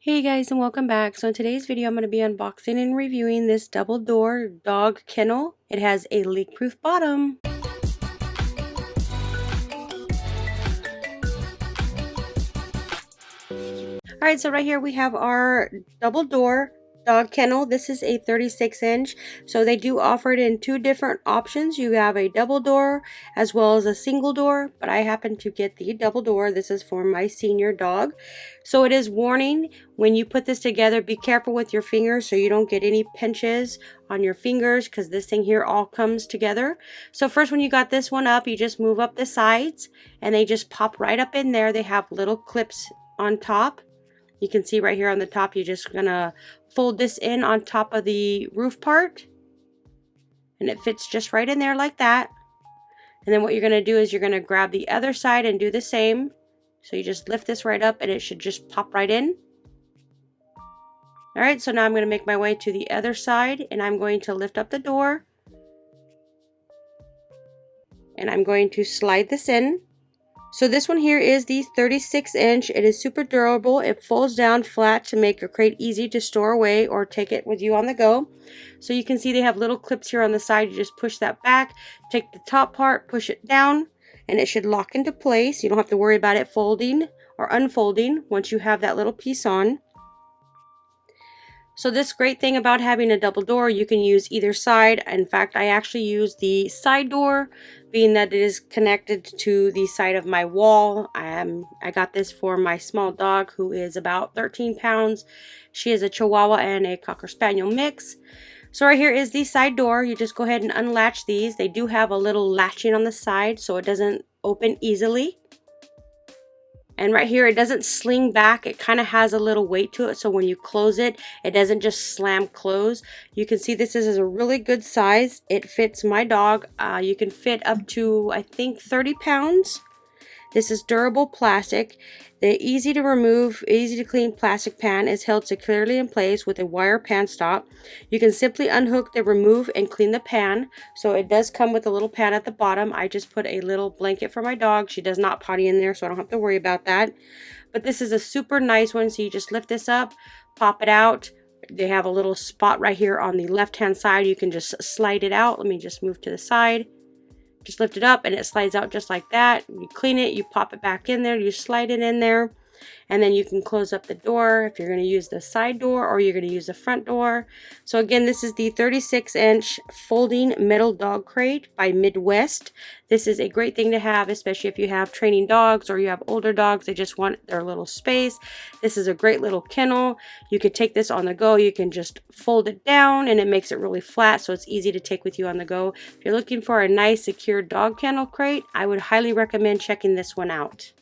Hey guys, and welcome back. So in today's video I'm going to be unboxing and reviewing this double door dog kennel. It has a leak proof bottom. Alright, so right here we have our double door dog kennel. This is a 36-inch. So they do offer it in two different options. You have a double door as well as a single door, but I happen to get the double door. This is for my senior dog. So it is warning when you put this together, be careful with your fingers so you don't get any pinches on your fingers because this thing here all comes together. So first, when you got this one up, you just move up the sides and they just pop right up in there. They have little clips on top. You can see right here on the top, you're just gonna fold this in on top of the roof part and it fits just right in there like that. And then what you're gonna do is you're gonna grab the other side and do the same. So you just lift this right up and it should just pop right in. All right, so now I'm gonna make my way to the other side and I'm going to lift up the door and I'm going to slide this in. So this one here is the 36-inch. It is super durable. It folds down flat to make your crate easy to store away or take it with you on the go. So you can see they have little clips here on the side. You just push that back, take the top part, push it down, and it should lock into place. You don't have to worry about it folding or unfolding once you have that little piece on. So this great thing about having a double door, you can use either side. In fact, I actually use the side door, being that it is connected to the side of my wall. I got this for my small dog who is about 13 pounds. She is a Chihuahua and a Cocker Spaniel mix. So right here is the side door. You just go ahead and unlatch these. They do have a little latching on the side so it doesn't open easily. And right here, it doesn't sling back. It kind of has a little weight to it. So when you close it, it doesn't just slam close. You can see this is a really good size. It fits my dog. You can fit up to, I think, 30 pounds. This is durable plastic. The easy to remove, easy to clean plastic pan is held securely in place with a wire pan stop. You can simply unhook the remove and clean the pan. So it does come with a little pan at the bottom. I just put a little blanket for my dog. She does not potty in there, so I don't have to worry about that. But this is a super nice one. So you just lift this up, pop it out. They have a little spot right here on the left-hand side. You can just slide it out. Let me just move to the side. Just lift it up and it slides out just like that. You clean it, you pop it back in there, you slide it in there, and then you can close up the door if you're going to use the side door or you're going to use the front door. So again, this is the 36-inch folding metal dog crate by MidWest. This is a great thing to have, especially if you have training dogs or you have older dogs. They just want their little space. This is a great little kennel. You could take this on the go. You can just fold it down and it makes it really flat so it's easy to take with you on the go. If you're looking for a nice secure dog kennel crate, I would highly recommend checking this one out.